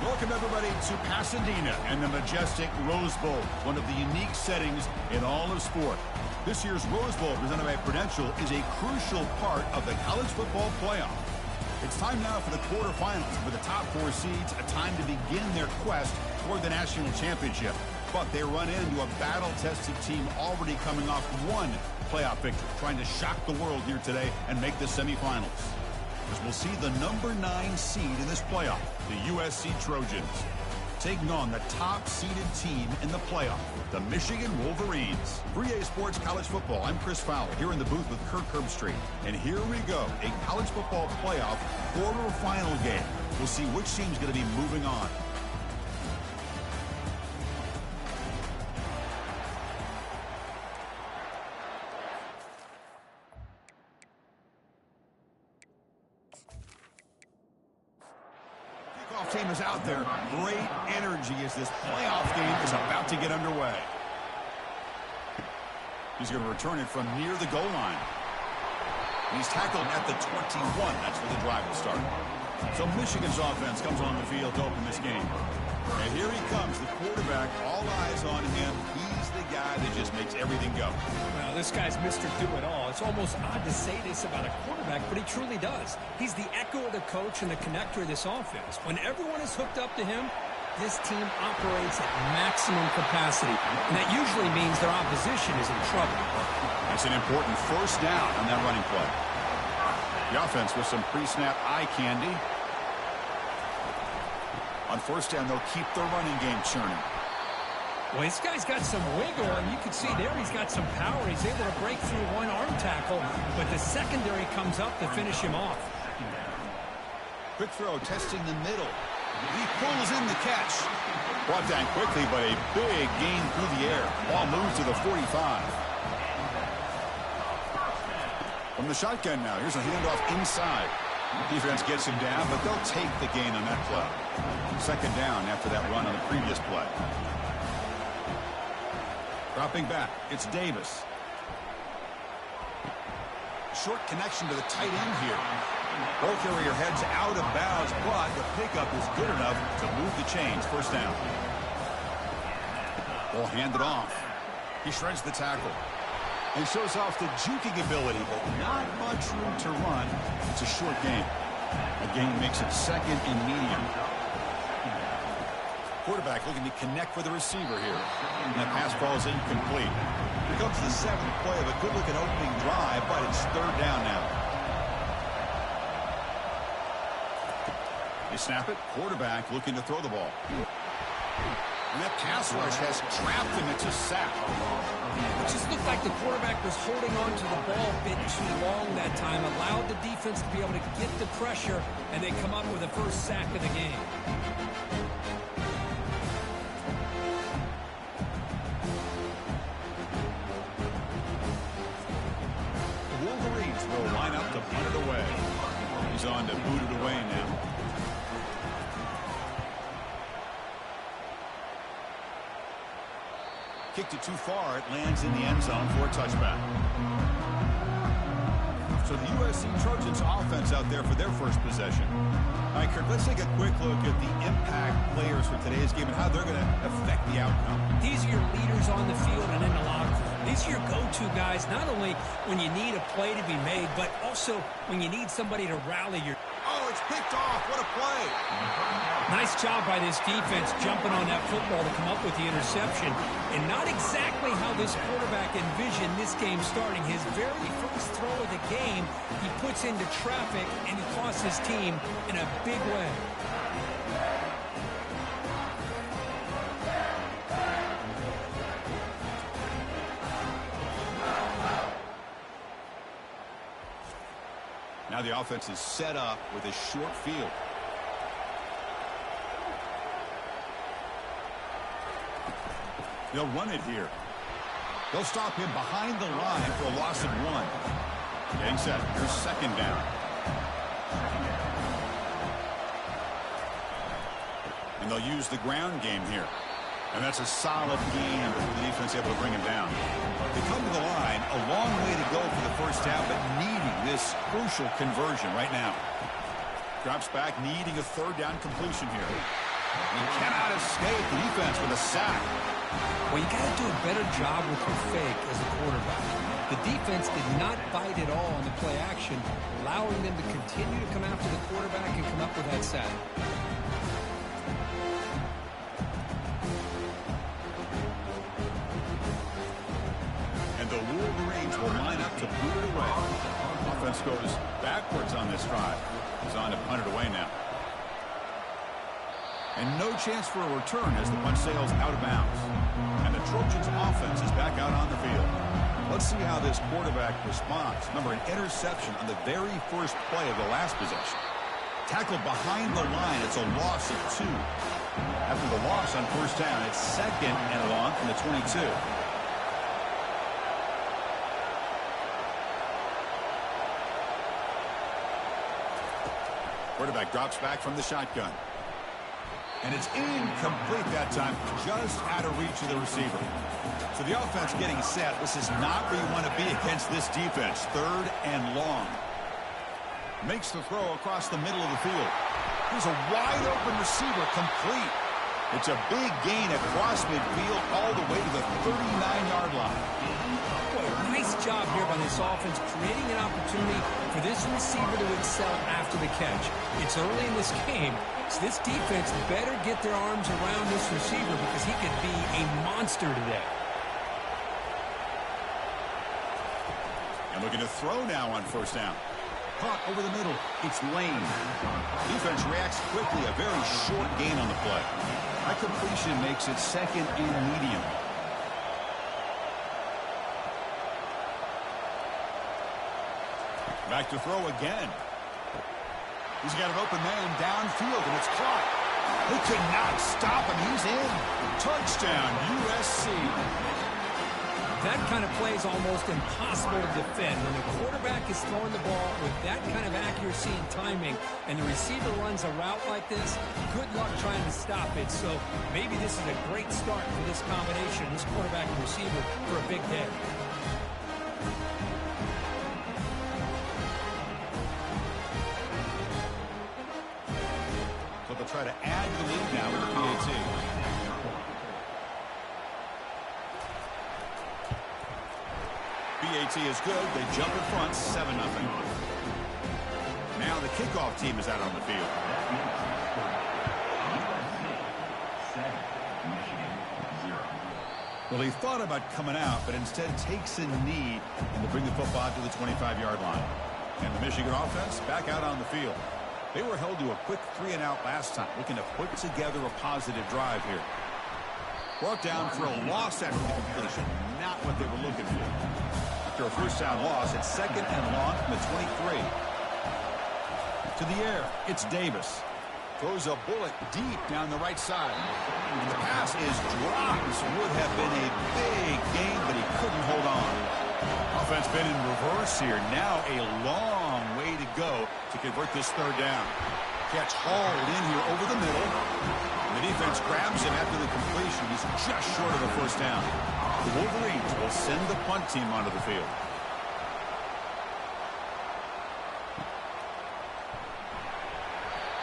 Welcome, everybody, to Pasadena and the majestic Rose Bowl, one of the unique settings in all of sport. This year's Rose Bowl, presented by Prudential, is a crucial part of the college football playoff. It's time now for the quarterfinals, for the top 4 seeds, a time to begin their quest toward the national championship. But they run into a battle-tested team already coming off one playoff victory, trying to shock the world here today and make the semifinals. As we'll see the number 9 seed in this playoff, the USC Trojans, taking on the top-seeded team in the playoff, the Michigan Wolverines. 3A Sports College Football, I'm Chris Fowler, here in the booth with Kirk Herbstreit. And here we go, a college football playoff quarterfinal game. We'll see which team's going to be moving on. Team is out there. Great energy as this playoff game is about to get underway. He's going to return it from near the goal line. He's tackled at the 21. That's where the drive will start. So Michigan's offense comes on the field to open this game. And here he comes, the quarterback. All eyes on him. He's the guy that just makes everything go. Well, this guy's Mr. Do-It-All. It's almost odd to say this about a quarterback, but he truly does. He's the echo of the coach and the connector of this offense. When everyone is hooked up to him, this team operates at maximum capacity, and that usually means their opposition is in trouble. That's an important first down on that running play. The offense with some pre-snap eye candy. On first down, they'll keep their running game churning. Well, this guy's got some wiggle, and you can see there he's got some power. He's able to break through one arm tackle, but the secondary comes up to finish him off. Quick throw, testing the middle. He pulls in the catch. Brought down quickly, but a big gain through the air. Ball moves to the 45. From the shotgun now, here's a handoff inside. Defense gets him down, but they'll take the gain on that play. Second down after that run on the previous play. Dropping back, it's Davis. Short connection to the tight end here. Ball carrier heads out of bounds, but the pickup is good enough to move the chains. First down. Ball handed off. He shreds the tackle. And shows off the juking ability, but not much room to run. It's a short game. A gain makes it second and medium. Quarterback looking to connect with the receiver here. And that pass falls incomplete. Here comes the 7th play of a good-looking opening drive, but it's third down now. They snap it. Quarterback looking to throw the ball. And that pass rush has trapped him. It's a sack. It just looked like the quarterback was holding on to the ball a bit too long that time, allowed the defense to be able to get the pressure, and they come up with the first sack of the game. The Wolverines will line up to punt it away. He's on to boot it away now. Kicked it too far. It lands in the end zone for a touchback. So the USC Trojans offense out there for their first possession. All right, Kirk, let's take a quick look at the impact players for today's game and how they're going to affect the outcome. These are your leaders on the field and in the locker room. These are your go-to guys, not only when you need a play to be made, but also when you need somebody to rally your... Oh, it's picked off. What a play. Nice job by this defense jumping on that football to come up with the interception. And not exactly how this quarterback envisioned this game starting. His very first throw of the game, he puts into traffic, and he costs his team in a big way. Now the offense is set up with a short field. They'll run it here. They'll stop him behind the line for a loss of 1. Getting set. Here's second down. And they'll use the ground game here. And that's a solid game. The defense able to bring him down. They come to the line. A long way to go for the first down, but needing this crucial conversion right now. Drops back, needing a third down completion here. He cannot escape the defense with a sack. Well, you got to do a better job with your fake as a quarterback. The defense did not bite at all on the play action, allowing them to continue to come after the quarterback and come up with that sack. And the Wolverines will line up to boot it away. Offense goes backwards on this drive. He's on to punt it away now. And no chance for a return as the punt sails out of bounds. And the Trojans offense is back out on the field. Let's see how this quarterback responds. Remember, an interception on the very first play of the last possession. Tackled behind the line. It's a loss of 2. After the loss on first down, it's 2nd and long from the 22. Quarterback drops back from the shotgun. And it's incomplete that time, just out of reach of the receiver. So the offense getting set. This is not where you want to be against this defense. 3rd and long. Makes the throw across the middle of the field. Here's a wide open receiver, complete. It's a big gain across midfield all the way to the 39-yard line. Boy, nice job here by this offense, creating an opportunity for this receiver to excel after the catch. It's early in this game, so this defense better get their arms around this receiver because he could be a monster today. And looking to throw now on first down. Caught over the middle. It's Lane. Defense reacts quickly. A very short gain on the play. That completion makes it 2nd and medium. Back to throw again. He's got an open man downfield, and it's caught. He could not stop him. He's in. Touchdown, USC. That kind of play is almost impossible to defend. When the quarterback is throwing the ball with that kind of accuracy and timing, and the receiver runs a route like this, good luck trying to stop it. So maybe this is a great start for this combination, this quarterback and receiver, for a big day. So they'll try to add the lead now with the PAT. PAT is good. They jump in front, 7-0. Now the kickoff team is out on the field. Well, he thought about coming out, but instead takes a knee and to bring the football to the 25-yard line. And the Michigan offense back out on the field. They were held to a quick 3-and-out last time, looking to put together a positive drive here. Brought down for a loss after the completion. Not what they were looking for. After a first down loss, it's 2nd and long from the 23. To the air, it's Davis. Throws a bullet deep down the right side. And the pass is dropped. This would have been a big gain, but he couldn't hold on. Offense been in reverse here. Now a long way to go to convert this 3rd down. Catch hauled in here over the middle. The defense grabs him after the completion. He's just short of the first down. The Wolverines will send the punt team onto the field.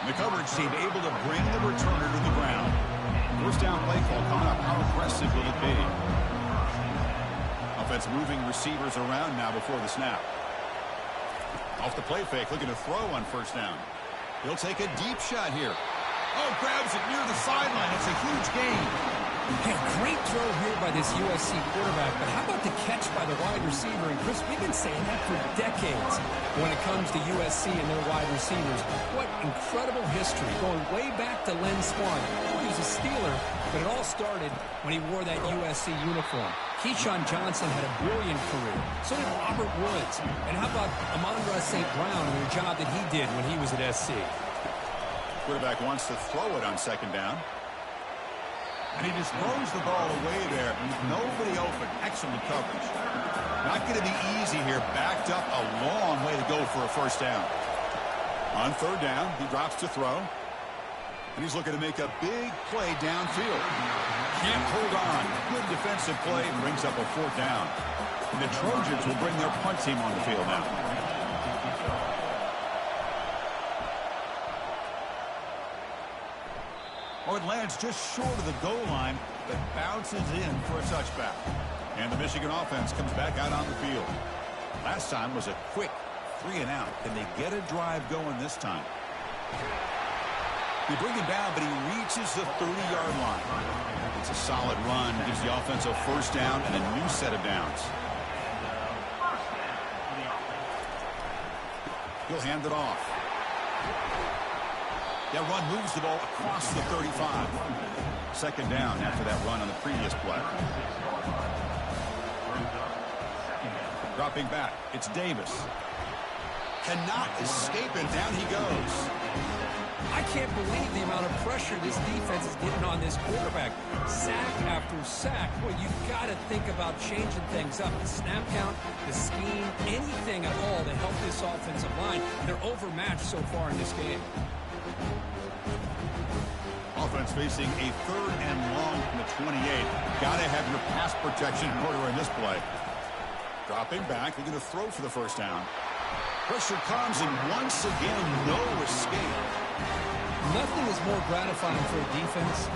And the coverage team able to bring the returner to the ground. First down play call coming up. How aggressive will it be? Offense moving receivers around now before the snap. Off the play fake, looking to throw on first down. He'll take a deep shot here. Oh, grabs it near the sideline. It's a huge gain. Hey, great throw here by this USC quarterback, but how about the catch by the wide receiver? And Chris, we've been saying that for decades when it comes to USC and their wide receivers. What incredible history, going way back to Len Swan. He was a Steeler, but it all started when he wore that USC uniform. Keyshawn Johnson had a brilliant career. So did Robert Woods. And how about Amon-Ra St. Brown and the job that he did when he was at SC? Quarterback wants to throw it on 2nd down. And he just throws the ball away there. Nobody open. Excellent coverage. Not going to be easy here. Backed up a long way to go for a first down. On 3rd down, he drops to throw. And he's looking to make a big play downfield. Can't hold on. Good defensive play. Brings up a 4th down. And the Trojans will bring their punt team on the field now. Oh, it lands just short of the goal line, but bounces in for a touchback. And the Michigan offense comes back out on the field. Last time was a quick 3-and-out. Can they get a drive going this time? They bring him down, but he reaches the 30-yard line. It's a solid run. Gives the offense a first down and a new set of downs. He'll hand it off. That run moves the ball across the 35. Second down after that run on the previous play. Dropping back, it's Davis. Cannot escape it. Down he goes. I can't believe the amount of pressure this defense is getting on this quarterback. Sack after sack. Boy, you've got to think about changing things up. The snap count, the scheme, anything at all to help this offensive line. They're overmatched so far in this game. Offense facing a 3rd and long from the 28. Got to have your pass protection in order in this play. Dropping back, they're going to throw for the first down. Pressure comes, and once again, no escape. Nothing is more gratifying for a defense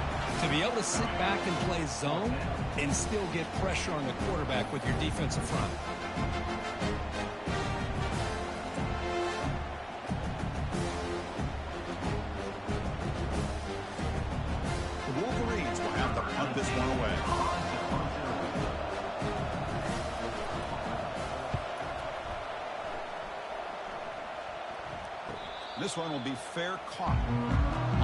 to be able to sit back and play zone and still get pressure on the quarterback with your defensive front. The Wolverines will have to punt this one away. This one will be fair caught.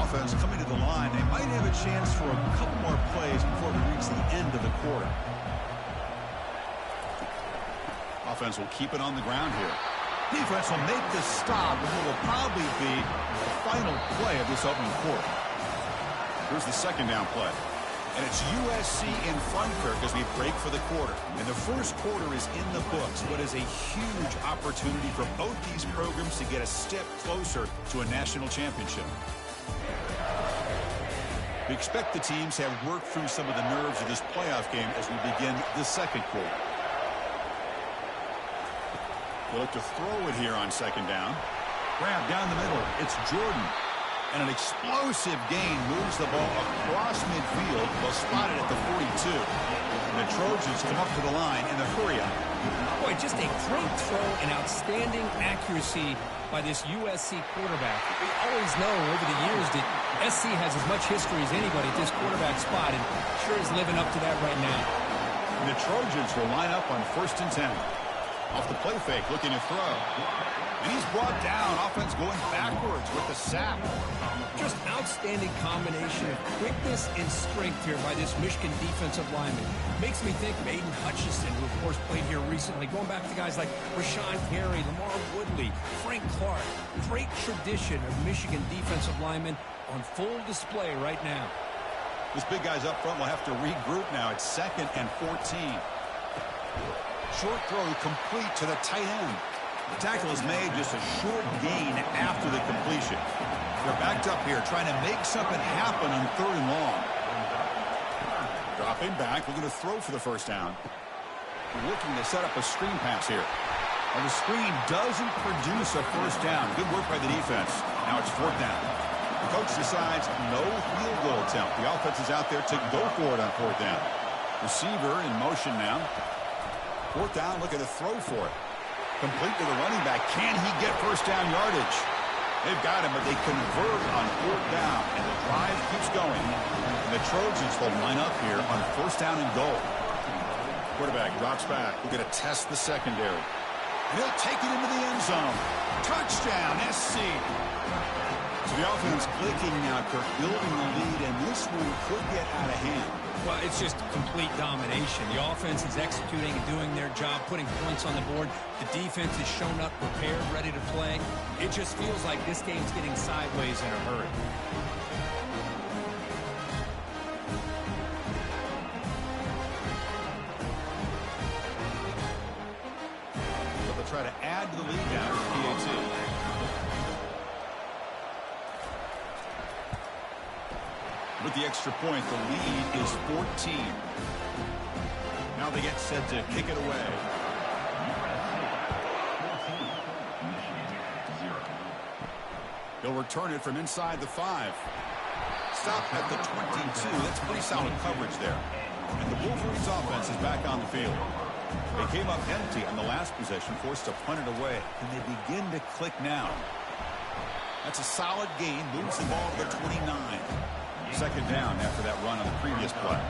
Offense coming to the line. They might have a chance for a couple more plays before we reach the end of the quarter. Offense will keep it on the ground here. Defense will make the stop, and it will probably be the final play of this opening quarter. Here's the second down play. And it's USC in front, Kirk, as we break for the quarter. And the first quarter is in the books. What is a huge opportunity for both these programs to get a step closer to a national championship. We expect the teams to have worked through some of the nerves of this playoff game as we begin the second quarter. They'll look to throw it here on second down. Grab down the middle. It's Jordan. And an explosive gain moves the ball across midfield, well spotted at the 42. And the Trojans come up to the line in the hurry-up. Boy, just a great throw and outstanding accuracy by this USC quarterback. We always know over the years that SC has as much history as anybody at this quarterback spot, and sure is living up to that right now. And the Trojans will line up on 1st and 10. Off the play fake, looking to throw. And he's brought down. Offense going backwards with the sack. Just outstanding combination of quickness and strength here by this Michigan defensive lineman. Makes me think of Aiden Hutchinson, who of course played here recently. Going back to guys like Rashawn Gary, Lamar Woodley, Frank Clark. Great tradition of Michigan defensive linemen on full display right now. This big guy's up front will have to regroup now. It's 2nd and 14. Short throw complete to the tight end. The tackle is made, just a short gain after the completion. They're backed up here trying to make something happen on 3rd and long. Dropping back, looking to throw for the first down. We're looking to set up a screen pass here. And the screen doesn't produce a first down. Good work by the defense. Now it's 4th down. The coach decides no field goal attempt. The offense is out there to go for it on 4th down. Receiver in motion now. 4th down, looking to throw for it. Complete to the running back. Can he get first down yardage? They've got him, but they convert on 4th down, and the drive keeps going. And the Trojans will line up here on 1st down and goal. Quarterback drops back. We're going to test the secondary. And he'll take it into the end zone. Touchdown, SC. So the offense clicking now, Kirk, building the lead, and this one could get out of hand. Well, it's just complete domination. The offense is executing and doing their job, putting points on the board. The defense has shown up prepared, ready to play. It just feels like this game's getting sideways in a hurry. So they'll try to add to the lead now with PAT. With the extra point, the lead is 14. Now they get set to kick it away. They'll return it from inside the 5. stop at the 22. That's pretty solid coverage there. And the Wolverines offense is back on the field. They came up empty on the last possession, forced to punt it away. And they begin to click now. That's a solid gain. Moves the ball to the 29. Second down after that run on the previous play.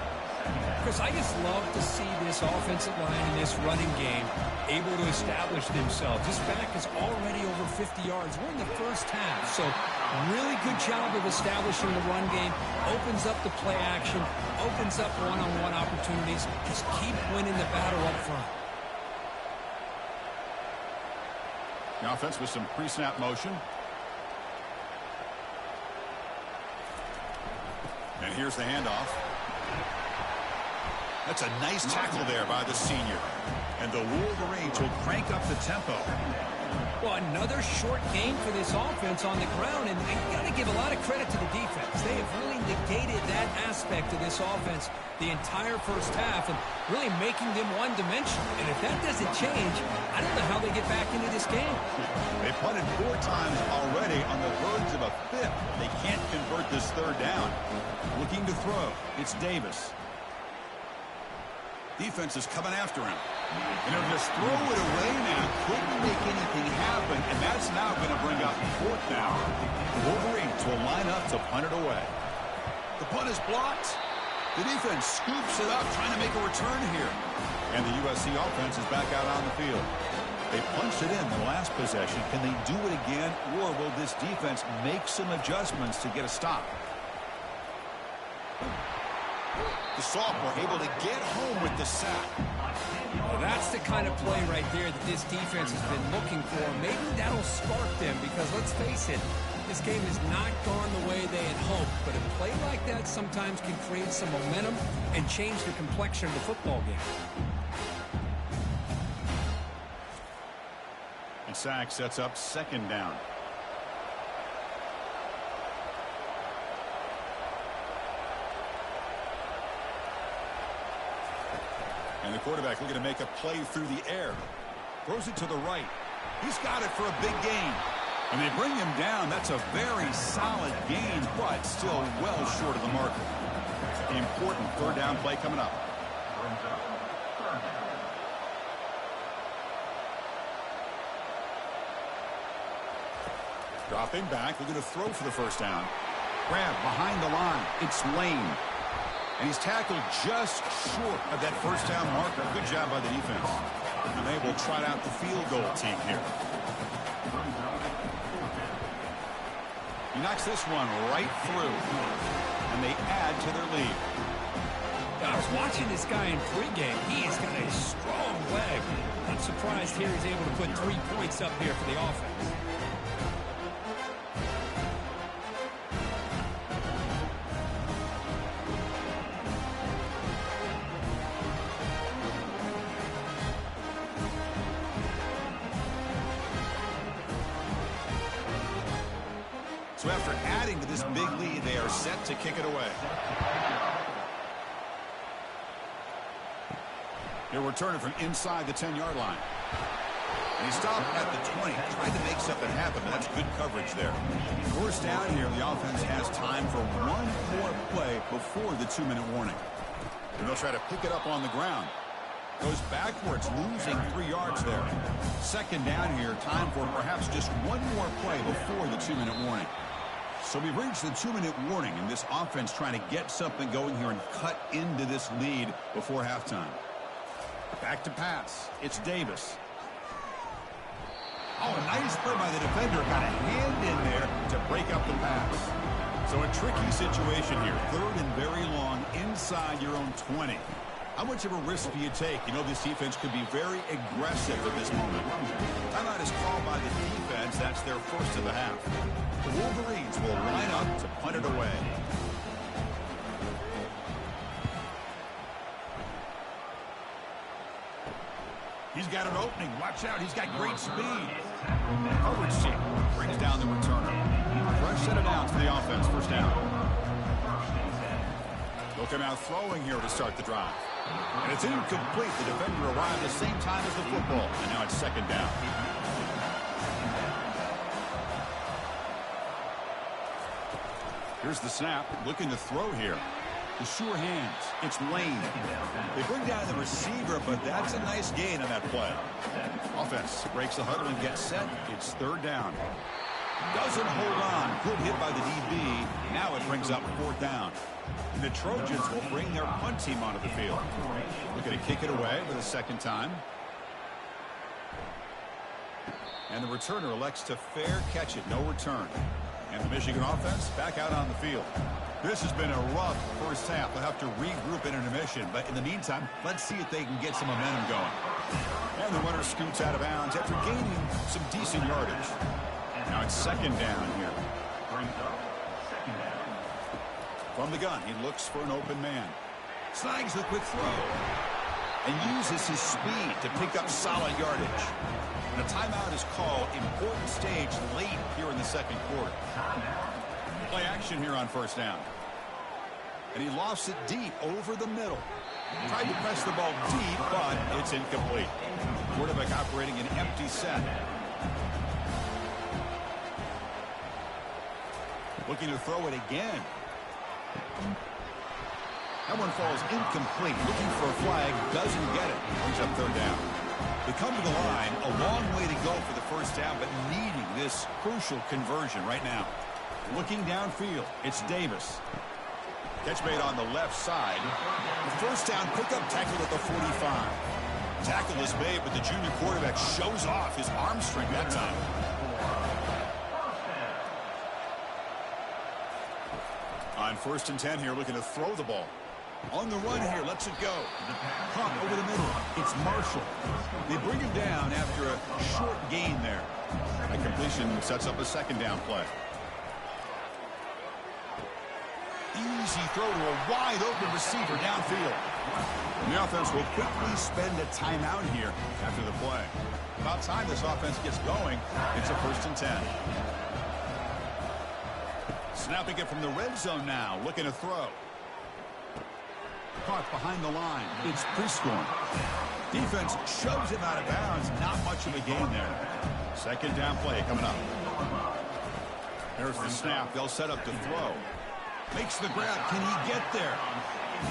Chris, I just love to see this offensive line and this running game able to establish themselves. This back is already over 50 yards. We're in the first half, so really good job of establishing the run game. Opens up the play action, opens up one-on-one opportunities. Just keep winning the battle up front. The offense with some pre-snap motion. And here's the handoff. That's a nice tackle there by the senior. And the Wolverines will crank up the tempo. Well, another short game for this offense on the ground, and you got to give a lot of credit to the defense. They have really negated that aspect of this offense the entire first half and really making them one-dimensional. And if that doesn't change, I don't know how they get back into this game. They punted 4 times already on the verge of a 5th. They can't convert this third down. Looking to throw. It's Davis. Defense is coming after him. And they'll just throw it away now. Couldn't make anything happen, and that's now going to bring up 4th down. The Wolverines will line up to punt it away. The punt is blocked. The defense scoops it up, trying to make a return here. And the USC offense is back out on the field. They punched it in the last possession. Can they do it again, or will this defense make some adjustments to get a stop? The sophomore able to get home with the sack. Well, that's the kind of play right there that this defense has been looking for. Maybe that'll spark them because, let's face it, this game has not gone the way they had hoped. But a play like that sometimes can create some momentum and change the complexion of the football game. And sack sets up 2nd down. And the quarterback looking to make a play through the air. Throws it to the right. He's got it for a big gain. And they bring him down. That's a very solid gain, but still well short of the marker. The important 3rd down play coming up. Dropping back. Looking to throw for the 1st down. Grab behind the line. It's Lane. And he's tackled just short of that 1st down marker. Good job by the defense. And they will trot out the field goal team here. He knocks this one right through. And they add to their lead. I was watching this guy in pregame. He has got a strong leg. I'm surprised here he's able to put 3 points up here for the offense. So after adding to this big lead, they are set to kick it away. They're returning from inside the 10-yard line. And he stopped at the 20, tried to make something happen, but that's good coverage there. 1st down here, the offense has time for one more play before the 2-minute warning. And they'll try to pick it up on the ground. Goes backwards, losing 3 yards there. 2nd down here, time for perhaps just one more play before the 2-minute warning. So we've reached the 2-minute warning, and this offense trying to get something going here and cut into this lead before halftime. Back to pass. It's Davis. Oh, a nice play by the defender. Got a hand in there to break up the pass. So a tricky situation here. 3rd and very long inside your own 20. How much of a risk do you take? You know, this defense could be very aggressive at this moment. Timeout is called by the defense. That's their 1st of the half. The Wolverines will line up to punt it away. He's got an opening. Watch out. He's got great speed. Coverage team brings down the returner. Fresh set of downs for the offense. 1st down. They'll come out throwing here to start the drive. And it's incomplete. The defender arrived the same time as the football. And now it's 2nd down. Here's the snap, looking to throw here. The sure hands. It's Lane. They bring down the receiver, but that's a nice gain on that play. Offense breaks the huddle and gets set. It's third down. Doesn't hold on. Good hit by the DB. Now it brings up fourth down. And the Trojans will bring their punt team onto the field. Looking to kick it away for the second time. And the returner elects to fair catch it. No return. And the Michigan offense back out on the field. This has been a rough first half. They'll have to regroup in intermission. But in the meantime, let's see if they can get some momentum going. And the runner scoots out of bounds after gaining some decent yardage. Now it's second down here. From the gun, he looks for an open man. Snags the quick throw. And uses his speed to pick up solid yardage. And a timeout is called. Important stage late here in the second quarter. Play action here on first down. And he lofts it deep over the middle. Tried to press the ball deep, but it's incomplete. Quarterback operating an empty set. Looking to throw it again. That one falls incomplete. Looking for a flag. Doesn't get it. Brings up third down. They come to the line. A long way to go for the first down, but needing this crucial conversion right now. Looking downfield, it's Davis. Catch made on the left side. The first down pickup tackle at the 45. Tackle is made, but the junior quarterback shows off his arm strength that time. On 1st and 10 here, looking to throw the ball. On the run here, lets it go. Pump over the middle. It's Marshall. They bring him down after a short gain there. A completion sets up a second down play. Easy throw to a wide-open receiver downfield. And the offense will quickly spend a timeout here after the play. About time this offense gets going. It's a 1st and 10. Snapping it from the red zone now. Looking to throw. Caught behind the line. It's Prescorn. Defense shoves him out of bounds. Not much of a gain there. Second down play coming up. There's the snap. They'll set up to throw. Makes the grab. Can he get there?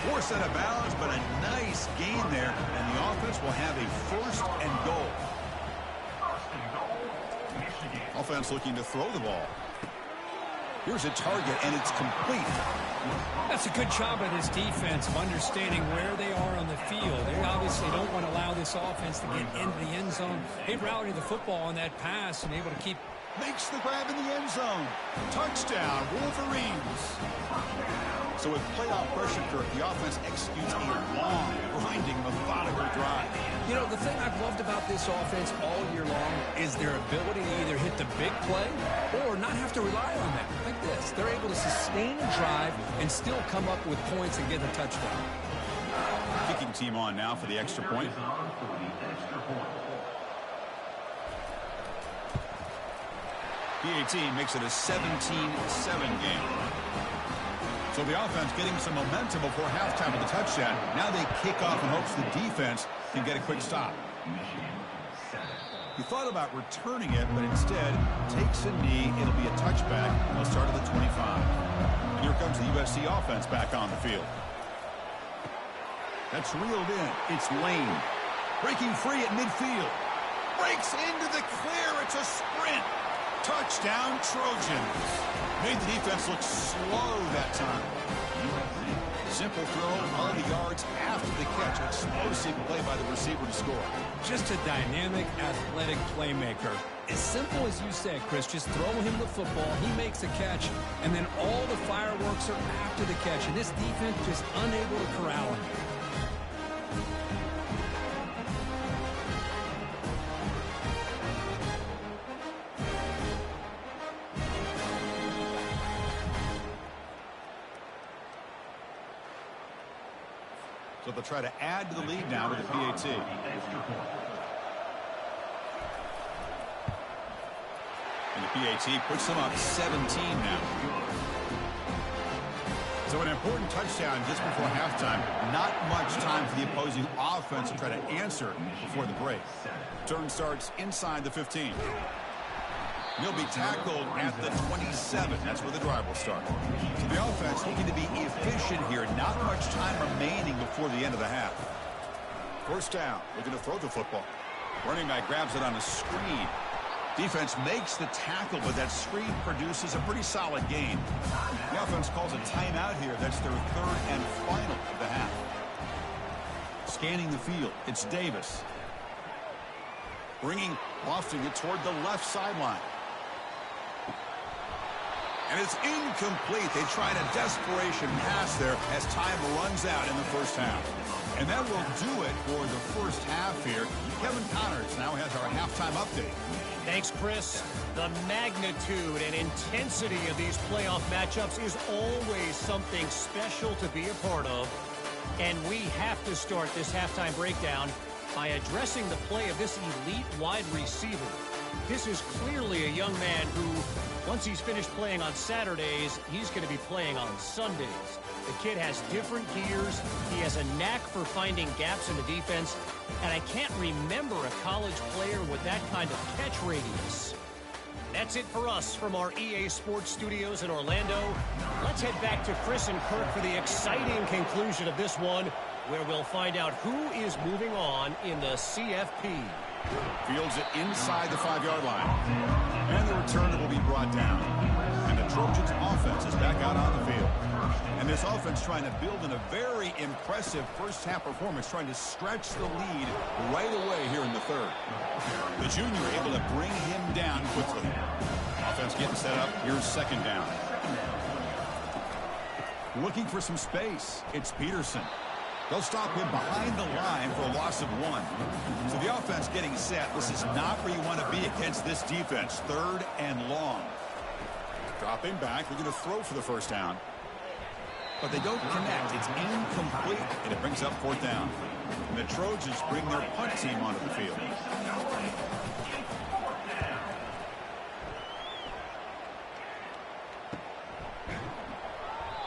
Forced out of bounds, but a nice gain there. And the offense will have a 1st and goal. Offense looking to throw the ball. Here's a target, and it's complete. That's a good job by this defense of understanding where they are on the field. They obviously don't want to allow this offense to get into the end zone. They rallied the football on that pass and able to keep. Makes the grab in the end zone. Touchdown, Wolverines. So with playoff pressure, Kirk, the offense executes a long, grinding, methodical drive. You know, the thing I've loved about this offense all year long is their ability to either hit the big play or not have to rely on that. Like this. They're able to sustain a drive and still come up with points and get a touchdown. Kicking team on now for the extra point. PAT makes it a 17-7 game. So the offense getting some momentum before halftime with the touchdown. Now they kick off in hopes the defense can get a quick stop. He thought about returning it, but instead takes a knee. It'll be a touchback. And they'll start at the 25. And here comes the USC offense back on the field. That's reeled in. It's Lane. Breaking free at midfield. Breaks into the clear. It's a sprint. Touchdown, Trojans. Made the defense look slow that time. Simple throw, all the yards after the catch. Explosive play by the receiver to score. Just a dynamic, athletic playmaker. As simple as you said, Chris, just throw him the football, he makes a catch, and then all the fireworks are after the catch. And this defense just unable to corral him. So they'll try to add to the lead now with the PAT. And the PAT puts them up 17 now. So an important touchdown just before halftime. Not much time for the opposing offense to try to answer before the break. Turn starts inside the 15. He'll be tackled at the 27. That's where the drive will start. So the offense looking to be efficient here. Not much time remaining before the end of the half. First down, looking to throw the football. Running back grabs it on a screen. Defense makes the tackle, but that screen produces a pretty solid gain. The offense calls a timeout here. That's their third and final of the half. Scanning the field, it's Davis. Lofting it toward the left sideline. And it's incomplete. They tried a desperation pass there as time runs out in the first half. And that will do it for the first half here. Kevin Connors now has our halftime update. Thanks, Chris. The magnitude and intensity of these playoff matchups is always something special to be a part of. And we have to start this halftime breakdown by addressing the play of this elite wide receiver. This is clearly a young man who, once he's finished playing on Saturdays, he's going to be playing on Sundays. The kid has different gears. He has a knack for finding gaps in the defense. And I can't remember a college player with that kind of catch radius. That's it for us from our EA Sports Studios in Orlando. Let's head back to Chris and Kirk for the exciting conclusion of this one, where we'll find out who is moving on in the CFP. Fields it inside the 5-yard line. And the returner will be brought down. And the Trojans offense is back out on the field. And this offense trying to build in a very impressive first-half performance, trying to stretch the lead right away here in the third. The junior able to bring him down quickly. Offense getting set up. Here's second down. Looking for some space. It's Peterson. They'll stop him behind the line for a loss of 1. So the offense getting set. This is not where you want to be against this defense. Third and long. Dropping back. We're going to throw for the first down. But they don't connect. It's incomplete, and it brings up fourth down. And the Trojans bring their punt team onto the field.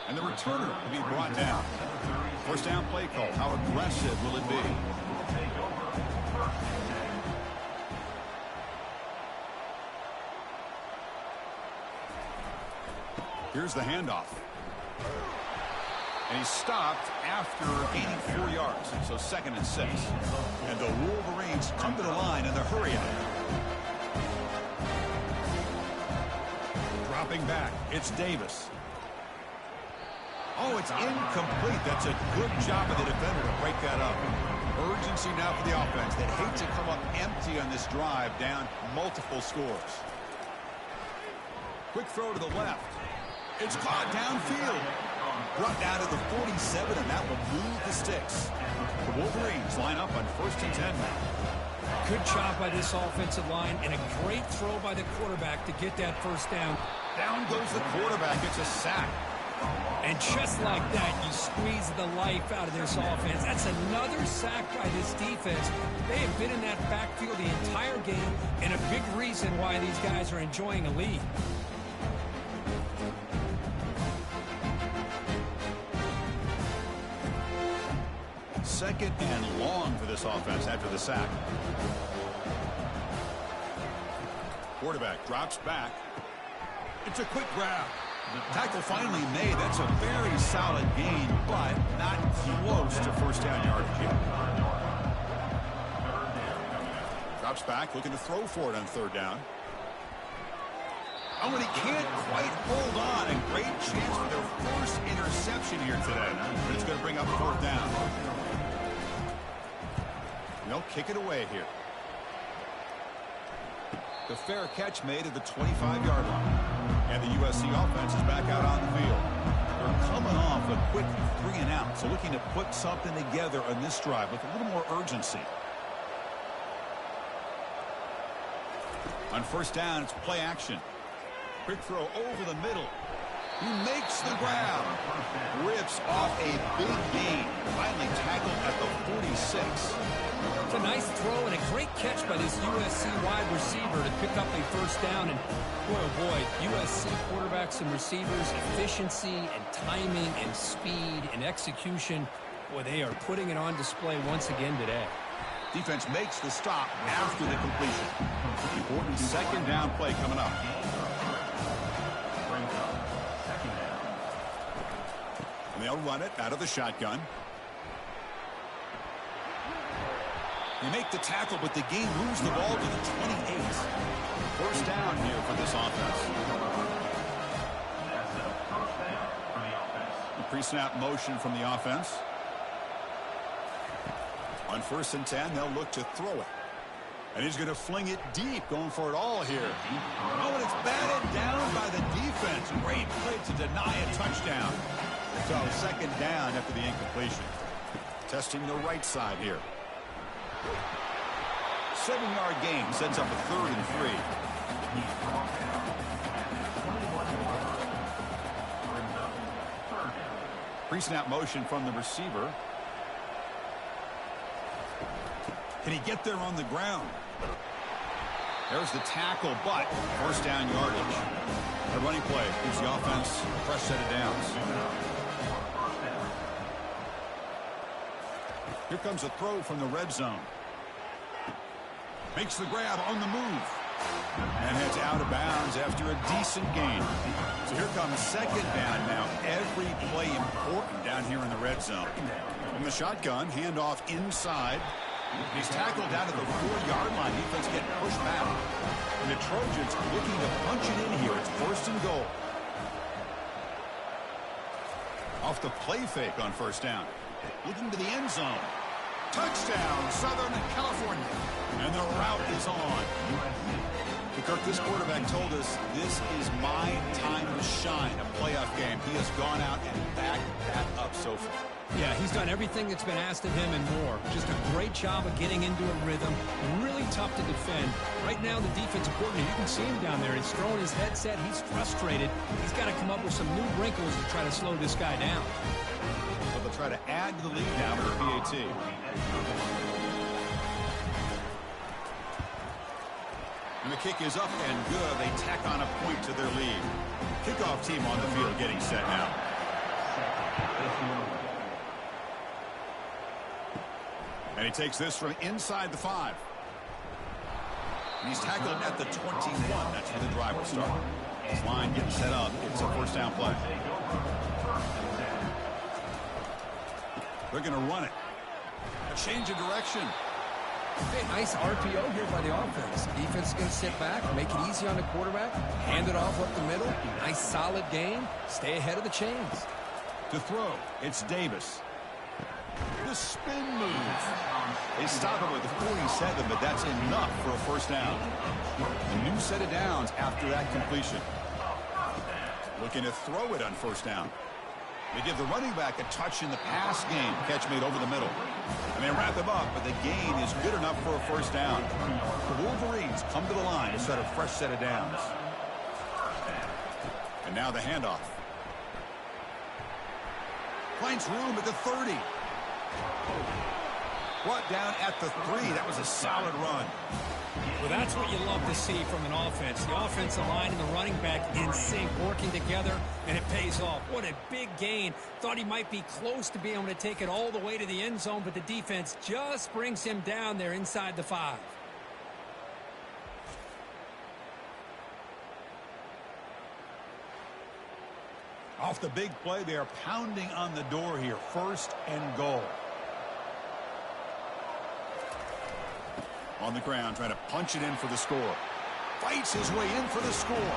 And the returner will be brought down. First down play call. How aggressive will it be? Here's the handoff. And he's stopped after gaining 4 yards. So 2nd and 6. And the Wolverines come to the line in the hurry up. Dropping back. It's Davis. Oh, it's incomplete. That's a good job of the defender to break that up. Urgency now for the offense. They'd hate to come up empty on this drive, down multiple scores. Quick throw to the left. It's caught downfield. Brought down to the 47, and that will move the sticks. The Wolverines line up on 1st and 10 now. Good job by this offensive line, and a great throw by the quarterback to get that first down. Down goes the quarterback. It's a sack. And just like that, you squeeze the life out of this offense. That's another sack by this defense. They have been in that backfield the entire game, and a big reason why these guys are enjoying a lead. Second and long for this offense after the sack. Quarterback drops back. It's a quick grab. Tackle finally made. That's a very solid gain, but not close to first down yardage yet. Drops back, looking to throw for it on 3rd down. Oh, and he can't quite hold on. A great chance for their first interception here today. But it's going to bring up 4th down. They'll kick it away here. The fair catch made at the 25-yard line. And the USC offense is back out on the field. They're coming off a quick 3 and out, so looking to put something together on this drive with a little more urgency. On 1st down, it's play action. Quick throw over the middle. He makes the grab. Rips off a big gain. Finally tackled at the 46. It's a nice throw and a great catch by this USC wide receiver to pick up a first down. And boy, oh boy, USC quarterbacks and receivers, efficiency and timing and speed and execution. Boy, they are putting it on display once again today. Defense makes the stop after the completion. Important second down play coming up. And they'll run it out of the shotgun. They make the tackle, but the game moves the ball to the 28. First down here for this offense. The pre-snap motion from the offense. On 1st and 10, they'll look to throw it. And he's going to fling it deep, going for it all here. Oh, and it's batted down by the defense. Great play to deny a touchdown. So second down after the incompletion. Testing the right side here. 7-yard gain sets up a 3rd and 3. Pre-snap motion from the receiver. Can he get there on the ground? There's the tackle, but first down yardage. A running play gives the offense a fresh set of downs. Here comes a throw from the red zone. Makes the grab on the move. And heads out of bounds after a decent gain. So here comes second down now. Every play important down here in the red zone. From the shotgun, handoff inside. He's tackled down at the 4-yard line. Defense getting pushed back. And the Trojans looking to punch it in here. It's 1st and goal. Off the play fake on first down. Looking to the end zone. Touchdown, Southern California. And the route is on. Kirk, this quarterback told us this is my time to shine, a playoff game. He has gone out and backed that up so far. Yeah, he's done everything that's been asked of him and more. Just a great job of getting into a rhythm. Really tough to defend. Right now, the defensive coordinator, you can see him down there. He's throwing his headset. He's frustrated. He's got to come up with some new wrinkles to try to slow this guy down. So they'll try to add to the lead now with a PAT. And the kick is up and good. They tack on a point to their lead. Kickoff team on the field getting set now. And he takes this from inside the 5. And he's tackled at the 21. That's where the drive will start. This line getting set up. It's a first down play. They're going to run it. A change of direction. Hey, nice RPO here by the offense. Defense is going to sit back, make it easy on the quarterback, hand it off up the middle. Nice solid game. Stay ahead of the chains. To throw, it's Davis. The spin move. They stop it with the 47, but that's enough for a first down. A new set of downs after that completion. Looking to throw it on first down. They give the running back a touch in the pass game. Catch made over the middle. And they wrap him up, but the gain is good enough for a first down. The Wolverines come to the line to set a fresh set of downs. And now the handoff. Finds room at the 30. Brought down at the 3. That was a solid run. Well, that's what you love to see from an offense. The offensive line and the running back in sync, working together, and it pays off. What a big gain. Thought he might be close to being able to take it all the way to the end zone, but the defense just brings him down there inside the 5. Off the big play, they are pounding on the door here. 1st and goal. On the ground, trying to punch it in for the score. Fights his way in for the score.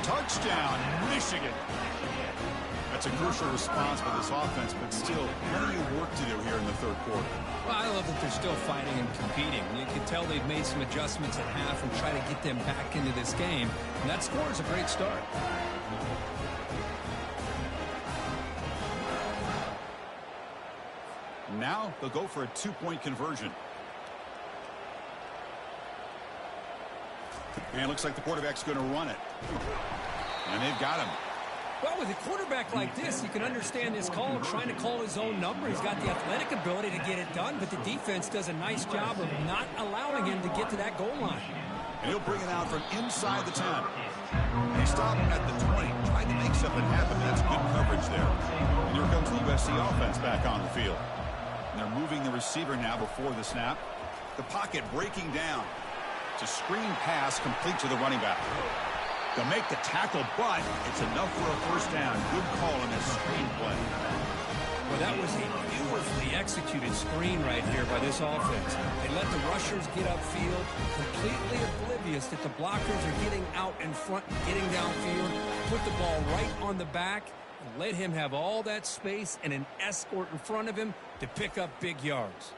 Touchdown, Michigan. That's a crucial response for this offense, but still plenty of work to do here in the 3rd quarter. Well, I love that they're still fighting and competing. You can tell they've made some adjustments at half and try to get them back into this game. And that score is a great start. Now they'll go for a 2-point conversion. And it looks like the quarterback's going to run it. And they've got him. Well, with a quarterback like this, you can understand this call, trying to call his own number. He's got the athletic ability to get it done, but the defense does a nice job of not allowing him to get to that goal line. And he'll bring it out from inside the 10. He stopped at the 20, tried to make something happen. That's good coverage there. And here comes the USC offense back on the field. And they're moving the receiver now before the snap. The pocket breaking down. It's a screen pass complete to the running back. They'll make the tackle, but it's enough for a first down. Good call on this screen play. Well, that was a beautifully executed screen right here by this offense. They let the rushers get upfield, completely oblivious that the blockers are getting out in front, getting downfield, put the ball right on the back, and let him have all that space and an escort in front of him to pick up big yards.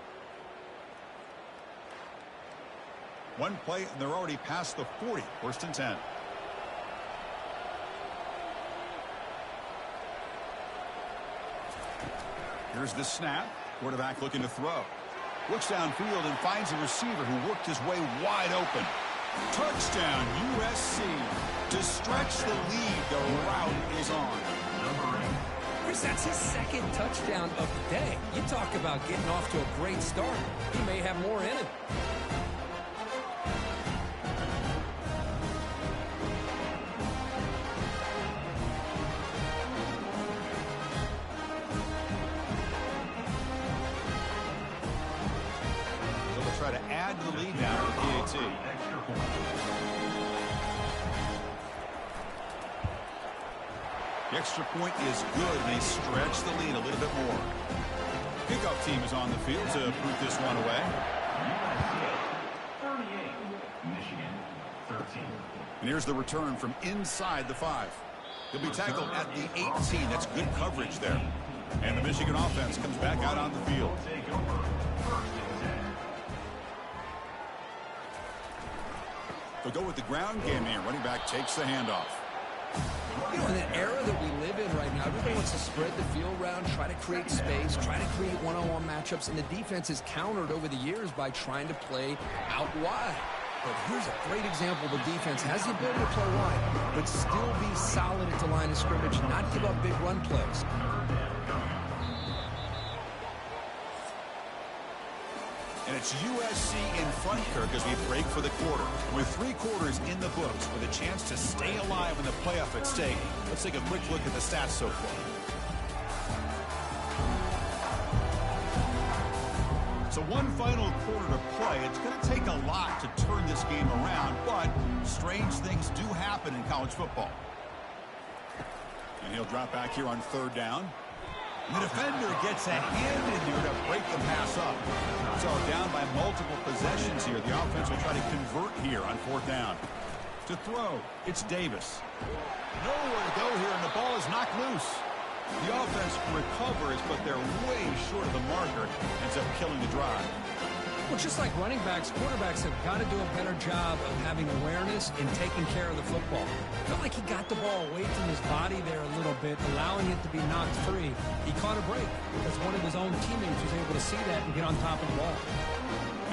One play, and they're already past the 40. First and 10. Here's the snap. Quarterback looking to throw. Looks downfield and finds a receiver who worked his way wide open. Touchdown, USC. To stretch the lead, the route is on. Chris, that's his second touchdown of the day. You talk about getting off to a great start. He may have more in him. Try to add to the lead now to the PAT. The extra point is good, and they stretch the lead a little bit more. Kickoff team is on the field to put this one away. 38, Michigan, 13. And here's the return from inside the 5. He'll be tackled at the 18. That's good coverage there. And the Michigan offense comes back out on the field. They'll go with the ground game here. Running back takes the handoff. You know, in the era that we live in right now, everybody wants to spread the field around, try to create space, try to create one-on-one matchups, and the defense has countered over the years by trying to play out wide. But here's a great example. The defense has the ability to play wide, but still be solid at the line of scrimmage, not give up big run plays. And it's USC in front, Kirk, as we break for the quarter. With 3 quarters in the books, with a chance to stay alive in the playoff at stake. Let's take a quick look at the stats so far. So one final quarter to play. It's going to take a lot to turn this game around, but strange things do happen in college football. And he'll drop back here on 3rd down. The defender gets a hand in there to break the pass up. So down by multiple possessions here. The offense will try to convert here on 4th down. To throw, it's Davis. Nowhere to go here, and the ball is knocked loose. The offense recovers, but they're way short of the marker. Ends up killing the drive. Well, just like running backs, quarterbacks have got to do a better job of having awareness and taking care of the football. Felt like he got the ball away from his body there a little bit, allowing it to be knocked free. He caught a break because one of his own teammates was able to see that and get on top of the ball.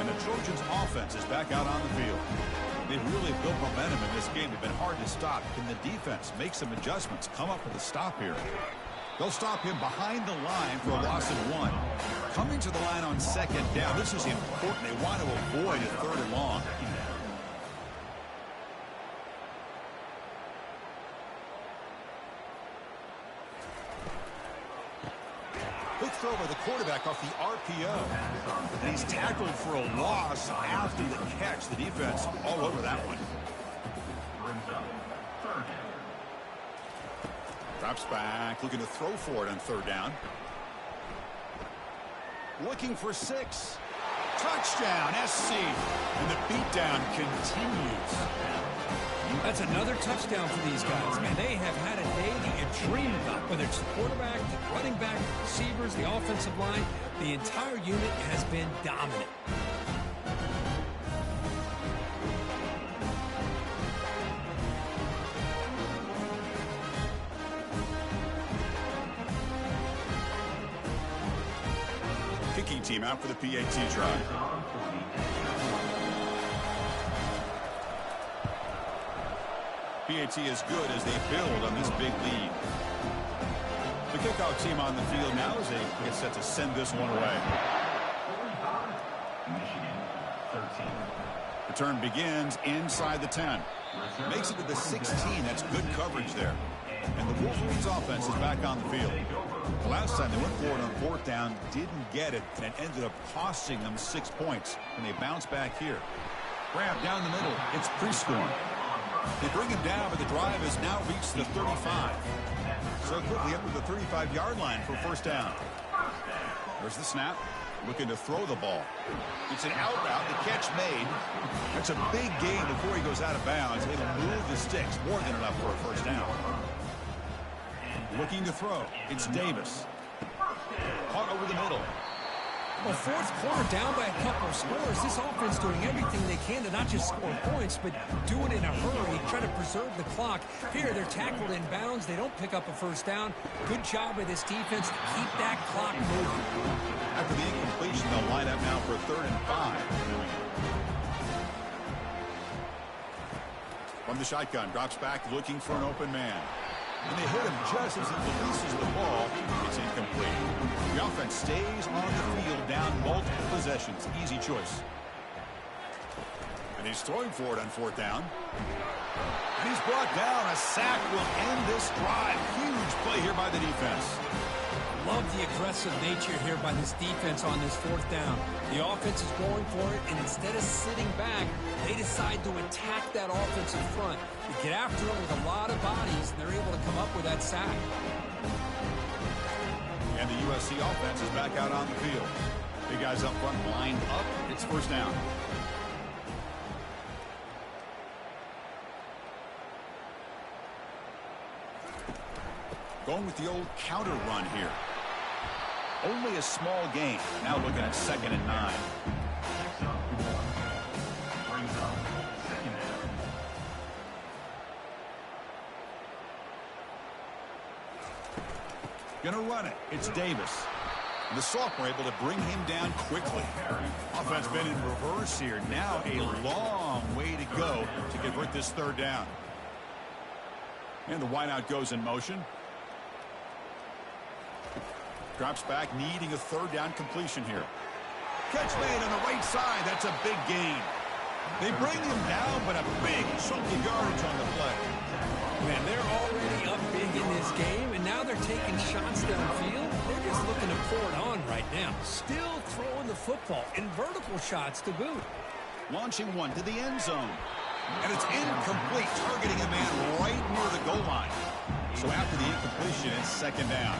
And the Trojans' offense is back out on the field. They've really built momentum in this game. They've been hard to stop. Can the defense make some adjustments, come up with a stop here? They'll stop him behind the line for a loss of 1. Coming to the line on 2nd down. This is important. They want to avoid a 3rd and long. Quick throw by the quarterback off the RPO. And he's tackled for a loss after the catch. The defense all over that one. Drops back, looking to throw for it on 3rd down. Looking for 6. Touchdown, SC. And the beatdown continues. That's another touchdown for these guys. Man, they have had a day that you dream about, whether it's the quarterback, the running back, the receivers, the offensive line. The entire unit has been dominant. Kicking team out for the PAT try. PAT is good as they build on this big lead. The kickoff team on the field now as they get set to send this one away. Return begins inside the 10. Makes it to the 16. That's good coverage there. And the Wolverines offense is back on the field. The last time they went for it on fourth down, didn't get it, and it ended up costing them 6 points. And they bounce back here. Grab down the middle. It's Prescorn. They bring him down, but the drive has now reached the 35. So quickly up to the 35-yard line for first down. There's the snap. Looking to throw the ball. It's an out route. The catch made. That's a big gain before he goes out of bounds. It'll move the sticks. More than enough for a first down. Looking to throw. It's Davis. Caught over the middle. Well, fourth quarter down by a couple of scores. This offense doing everything they can to not just score points, but do it in a hurry, trying to preserve the clock. Here, they're tackled in bounds. They don't pick up a first down. Good job by this defense to keep that clock moving. After the incompletion, they'll line up now for 3rd and 5. From the shotgun, drops back looking for an open man. And they hit him just as he releases the ball. It's incomplete. The offense stays on the field down multiple possessions. Easy choice. And he's throwing for it on 4th down. And he's brought down. A sack will end this drive. Huge play here by the defense. Love the aggressive nature here by this defense on this 4th down. The offense is going for it, and instead of sitting back, they decide to attack that offensive front. They get after it with a lot of bodies, and they're able to come up with that sack. And the USC offense is back out on the field. Big guys up front, lined up. It's first down. Going with the old counter run here. Only a small gain. Now looking at 2nd and 9. Gonna run it. It's Davis. And the sophomore able to bring him down quickly. Offense been in reverse here. Now a long way to go to convert this 3rd down. And the wideout goes in motion. Drops back, needing a 3rd down completion here. Catch made on the right side. That's a big gain. They bring him down, but a big chunk of yardage on the play. Man, they're already up big in this game, and now they're taking shots downfield. They're just looking to pour it on right now. Still throwing the football, and vertical shots to boot. Launching one to the end zone. And it's incomplete, targeting a man right near the goal line. So after the incompletion, it's 2nd down.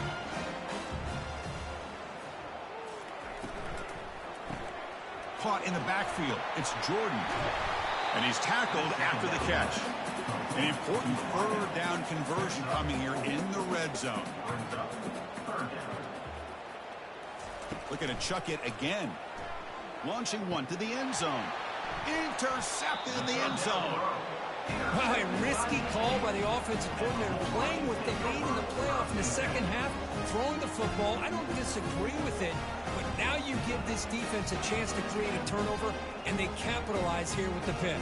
Caught in the backfield. It's Jordan. And he's tackled after the catch. An important 3rd down conversion coming here in the red zone. Looking to chuck it again. Launching one to the end zone. Intercepted in the end zone. Wow, a risky call by the offensive coordinator, playing what they made in the playoff in the 2nd half, throwing the football. I don't disagree with it, but now you give this defense a chance to create a turnover, and they capitalize here with the pick.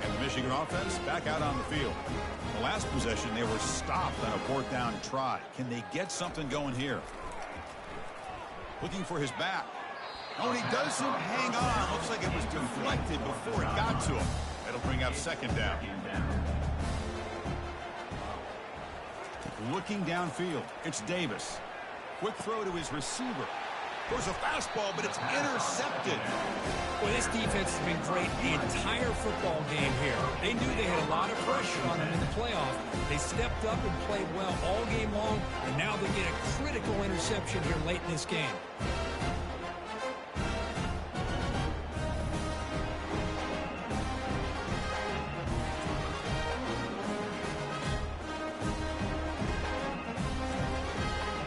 And the Michigan offense back out on the field. The last possession, they were stopped on a 4th down try. Can they get something going here? Looking for his back. Oh, and he doesn't hang on. Looks like it was deflected before it got to him. That'll bring up 2nd down. Looking downfield, it's Davis. Quick throw to his receiver. Throws a fastball, but it's intercepted. Well, this defense has been great the entire football game here. They knew they had a lot of pressure on them in the playoff. They stepped up and played well all game long, and now they get a critical interception here late in this game.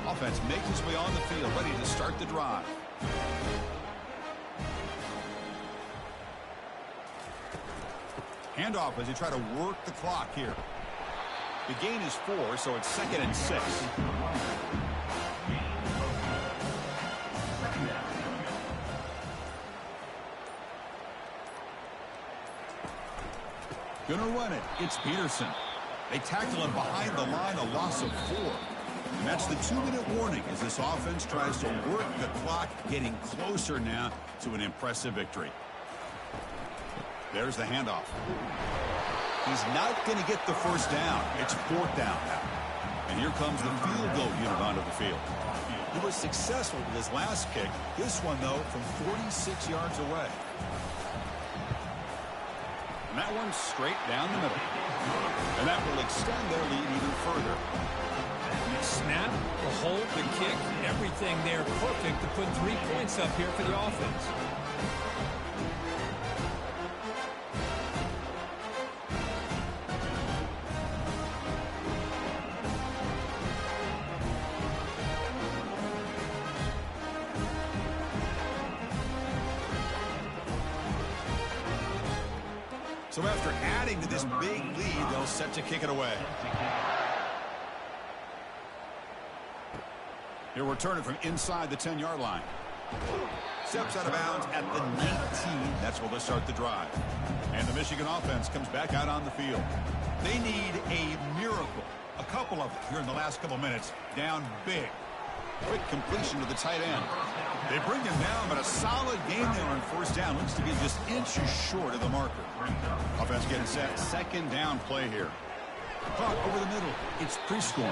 Offense makes its way on the field, ready to start the drive. Handoff as they try to work the clock here. The gain is 4, so it's 2nd and 6. Gonna run it. It's Peterson. They tackle him behind the line, a loss of 4. And that's the 2-minute warning as this offense tries to work the clock, getting closer now to an impressive victory. There's the handoff. He's not going to get the first down. It's fourth down now. And here comes the field goal unit onto the field. He was successful with his last kick. This one, though, from 46 yards away. And that one's straight down the middle. And that will extend their lead even further. Snap, the hold, the kick, everything there perfect to put 3 points up here for the offense. So after adding to this big lead, they'll set to kick it away. He'll return it from inside the 10-yard line. Steps out of bounds at the 19. That's where they'll start the drive. And the Michigan offense comes back out on the field. They need a miracle. A couple of them here in the last couple minutes. Down big. Quick completion to the tight end. They bring him down, but a solid game there on first down. Looks to be just inches short of the marker. Offense getting set. Second down play here. Caught over the middle. It's pre-scoring.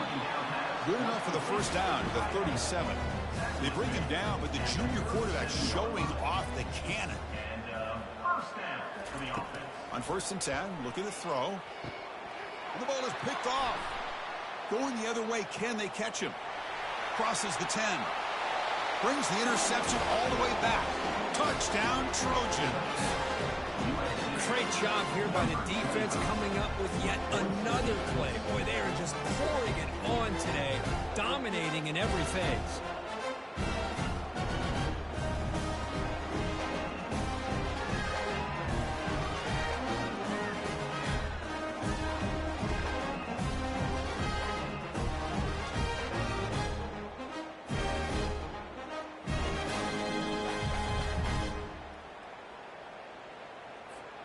Good enough for the first down to the 37. They bring him down, but the junior quarterback showing off the cannon. And first down for the offense. On 1st and 10, look at the throw. And the ball is picked off. Going the other way, can they catch him? Crosses the 10. Brings the interception all the way back. Touchdown, Trojans. Great job here by the defense coming up with yet another play. Boy, they are just pouring it on today, dominating in every phase.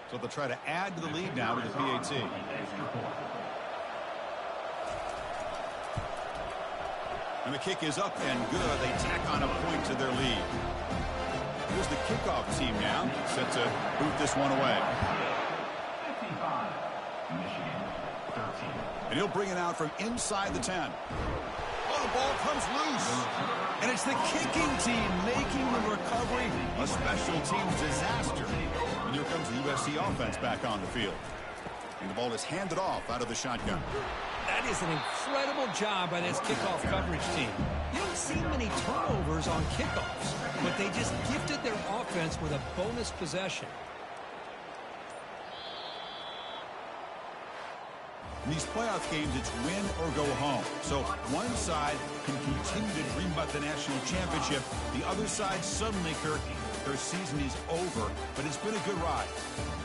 So they'll try to add to the lead now with the PAT. And the kick is up and good. They tack on a point to their lead. Here's the kickoff team now, set to boot this one away. 55, Michigan, 13. And he'll bring it out from inside the 10. Oh, the ball comes loose. And it's the kicking team making the recovery a special teams disaster. And here comes the USC offense back on the field. And the ball is handed off out of the shotgun. That is an incredible job by this kickoff coverage team. You don't see many turnovers on kickoffs, but they just gifted their offense with a bonus possession. In these playoff games, it's win or go home. So one side can continue to dream about the national championship. The other side suddenly, Kirk, their season is over, but it's been a good ride.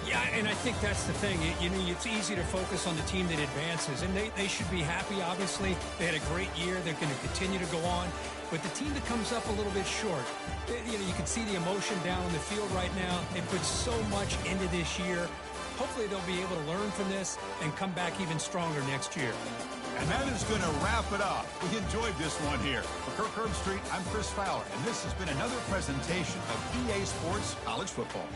Yeah, and I think that's the thing. You know, it's easy to focus on the team that advances, and they should be happy, obviously. They had a great year. They're going to continue to go on. But the team that comes up a little bit short, you know, you can see the emotion down on the field right now. They put so much into this year. Hopefully they'll be able to learn from this and come back even stronger next year. And that is going to wrap it up. We enjoyed this one here. For Kirk Herbstreit, I'm Chris Fowler, and this has been another presentation of EA Sports College Football.